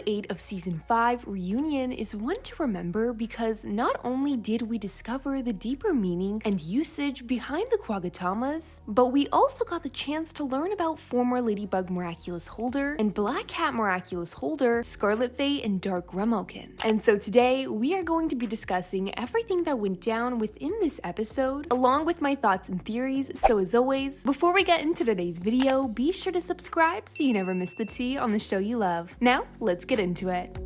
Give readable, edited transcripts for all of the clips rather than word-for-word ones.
8 of Season 5, Reunion, is one to remember because not only did we discover the deeper meaning and usage behind the Kwagatamas, but we also got the chance to learn about former Ladybug Miraculous holder and Black Cat Miraculous holder Scarlet Fate and Dark Gremlkin. And so today, we are going to be discussing everything that went down within this episode, along with my thoughts and theories. So as always, before we get into today's video, be sure to subscribe so you never miss the tea on the show you love. Now, let's get into it.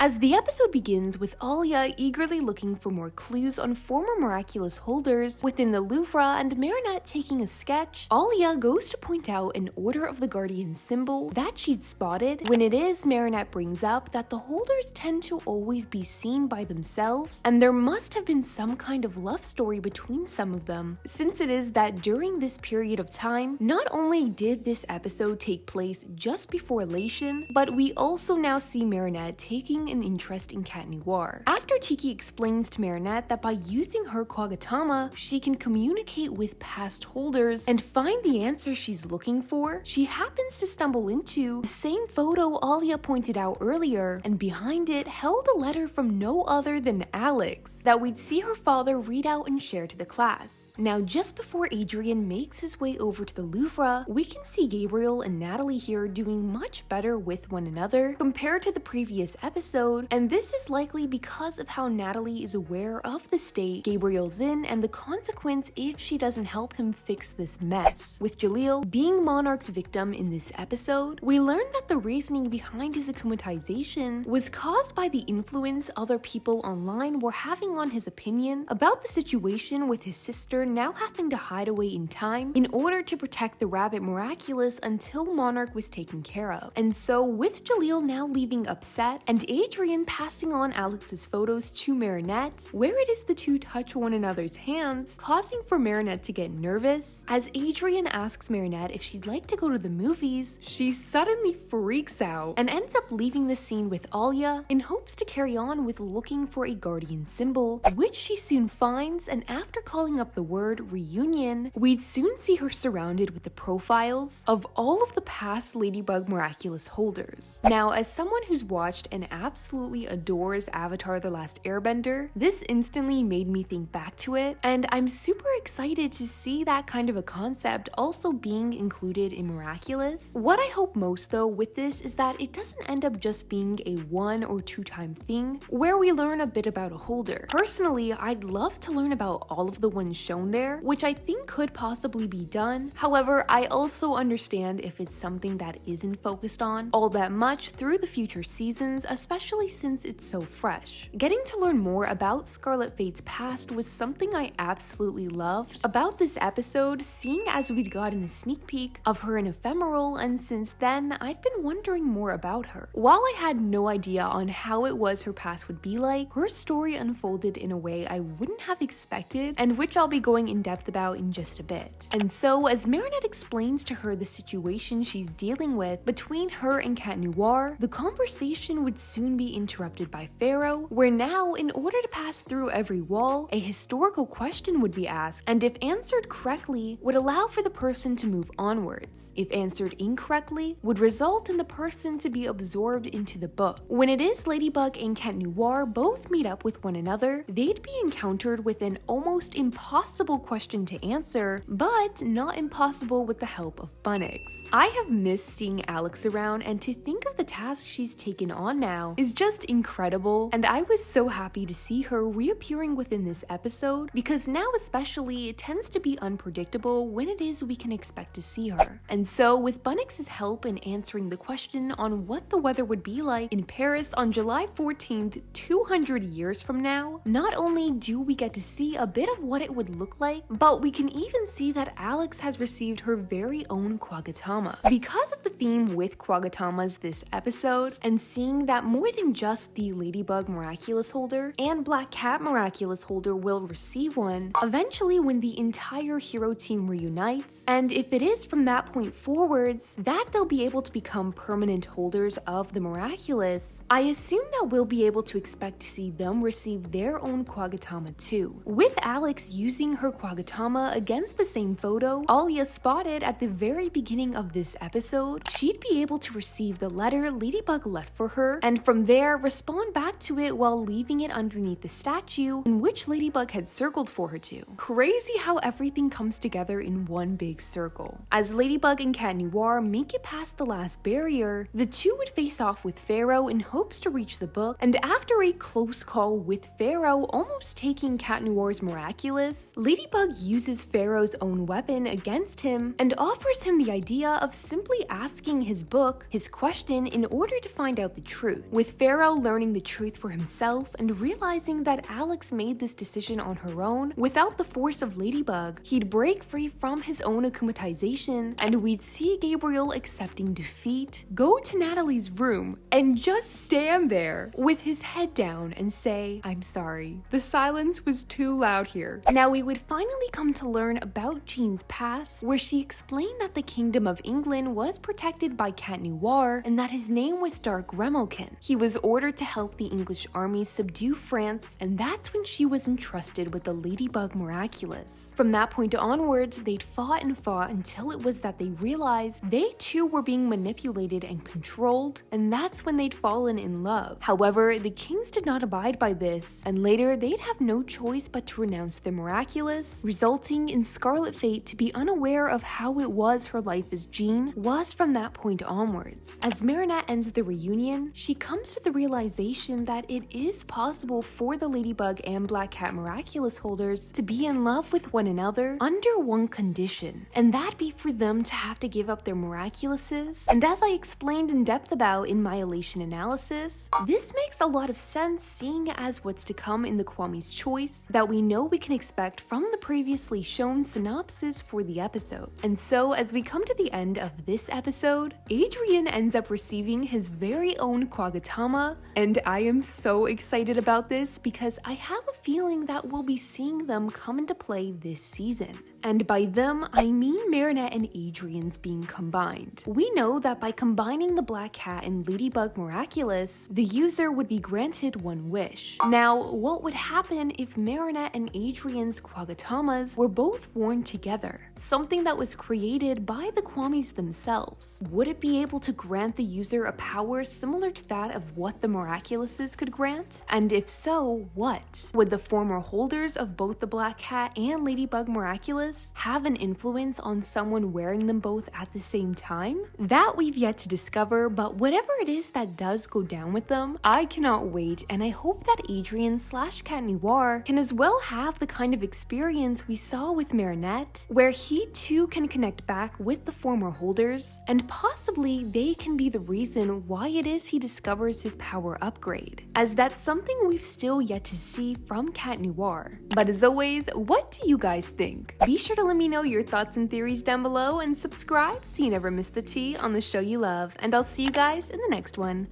As the episode begins with Alia eagerly looking for more clues on former Miraculous holders within the Louvre and Marinette taking a sketch, Alia goes to point out an Order of the Guardian symbol that she'd spotted. When it is, Marinette brings up that the holders tend to always be seen by themselves, and there must have been some kind of love story between some of them, since it is that during this period of time, not only did this episode take place just before Elation, but we also now see Marinette taking an interest in Cat Noir. After Tiki explains to Marinette that by using her Kwagatama, she can communicate with past holders and find the answer she's looking for, she happens to stumble into the same photo Alia pointed out earlier, and behind it held a letter from no other than Alex that we'd see her father read out and share to the class. Now, just before Adrien makes his way over to the Louvre, we can see Gabriel and Natalie here doing much better with one another compared to the previous episode, and this is likely because of how Natalie is aware of the state Gabriel's in and the consequence if she doesn't help him fix this mess. With Jalil being Monarch's victim in this episode, we learn that the reasoning behind his akumatization was caused by the influence other people online were having on his opinion about the situation, with his sister now having to hide away in time in order to protect the Rabbit Miraculous until Monarch was taken care of. And so with Jalil now leaving upset and Adrien passing on Alex's photos to Marinette, where it is the two touch one another's hands, causing for Marinette to get nervous. As Adrien asks Marinette if she'd like to go to the movies, she suddenly freaks out and ends up leaving the scene with Alia in hopes to carry on with looking for a guardian symbol, which she soon finds, and after calling up the word reunion, we'd soon see her surrounded with the profiles of all of the past Ladybug Miraculous holders. Now, as someone who's watched and absolutely adores Avatar: The Last Airbender, this instantly made me think back to it, and I'm super excited to see that kind of a concept also being included in Miraculous. What I hope most though with this is that it doesn't end up just being a 1 or 2 time thing where we learn a bit about a holder. Personally, I'd love to learn about all of the ones shown there, which I think could possibly be done. However, I also understand if it's something that isn't focused on all that much through the future seasons, especially since it's so fresh. Getting to learn more about Scarlet Fate's past was something I absolutely loved about this episode, seeing as we'd gotten a sneak peek of her in Ephemeral, and since then I'd been wondering more about her. While I had no idea on how it was her past would be like, her story unfolded in a way I wouldn't have expected, and which I'll be going in depth about in just a bit. And so as Marinette explains to her the situation she's dealing with between her and Cat Noir, the conversation would soon be interrupted by Pharaoh, where now, in order to pass through every wall, a historical question would be asked, and if answered correctly, would allow for the person to move onwards. If answered incorrectly, would result in the person to be absorbed into the book. When it is Ladybug and Cat Noir both meet up with one another, they'd be encountered with an almost impossible question to answer, but not impossible with the help of Bunnix. I have missed seeing Alex around, and to think of the task she's taken on now is just incredible, and I was so happy to see her reappearing within this episode, because now especially it tends to be unpredictable when it is we can expect to see her. And so with Bunnix's help in answering the question on what the weather would be like in Paris on July 14th, 200 years from now, not only do we get to see a bit of what it would look like, but we can even see that Alex has received her very own Kwagatama. Because of the theme with Kwagatamas this episode, and seeing that more more than just the Ladybug Miraculous Holder, and Black Cat Miraculous Holder will receive one eventually when the entire hero team reunites, and if it is from that point forwards that they'll be able to become permanent holders of the Miraculous, I assume that we'll be able to expect to see them receive their own Kwagatama too. With Alex using her Kwagatama against the same photo Alia spotted at the very beginning of this episode, she'd be able to receive the letter Ladybug left for her, and from there respond back to it while leaving it underneath the statue in which Ladybug had circled for her to. Crazy how everything comes together in one big circle. As Ladybug and Cat Noir make it past the last barrier, the two would face off with Pharaoh in hopes to reach the book, and after a close call with Pharaoh almost taking Cat Noir's Miraculous, Ladybug uses Pharaoh's own weapon against him and offers him the idea of simply asking his book his question in order to find out the truth. With Pharaoh learning the truth for himself and realizing that Alex made this decision on her own without the force of Ladybug, he'd break free from his own akumatization, and we'd see Gabriel accepting defeat, go to Natalie's room, and just stand there with his head down and say, "I'm sorry. The silence was too loud here." Now we would finally come to learn about Jean's past, where she explained that the Kingdom of England was protected by Cat Noir and that his name was Dark Remilkin. He was ordered to help the English army subdue France, and that's when she was entrusted with the Ladybug Miraculous. From that point onwards, they'd fought and fought until it was that they realized they too were being manipulated and controlled, and that's when they'd fallen in love. However, the kings did not abide by this, and later they'd have no choice but to renounce the Miraculous, resulting in Scarlet Fate to be unaware of how it was her life as Jean was from that point onwards. As Marinette ends the reunion, she comes to the realization that it is possible for the Ladybug and Black Cat Miraculous holders to be in love with one another under one condition, and that be for them to have to give up their Miraculouses. And as I explained in depth about in my elation analysis, this makes a lot of sense seeing as what's to come in the Kwame's choice that we know we can expect from the previously shown synopsis for the episode. And so as we come to the end of this episode, Adrien ends up receiving his very own Kwagatama, and I am so excited about this because I have a feeling that we'll be seeing them come into play this season. And by them, I mean Marinette and Adrien's being combined. We know that by combining the Black Cat and Ladybug Miraculous, the user would be granted one wish. Now, what would happen if Marinette and Adrien's Kwagatamas were both worn together? Something that was created by the Kwames themselves. Would it be able to grant the user a power similar to that of what the Miraculouses could grant? And if so, what? Would the former holders of both the Black Cat and Ladybug Miraculous have an influence on someone wearing them both at the same time? That we've yet to discover, but whatever it is that does go down with them, I cannot wait, and I hope that Adrien/Cat Noir can as well have the kind of experience we saw with Marinette, where he too can connect back with the former holders, and possibly they can be the reason why it is he discovers his power upgrade, as that's something we've still yet to see from Cat Noir. But as always, what do you guys think? Be sure to let me know your thoughts and theories down below, and subscribe so you never miss the tea on the show you love, and I'll see you guys in the next one.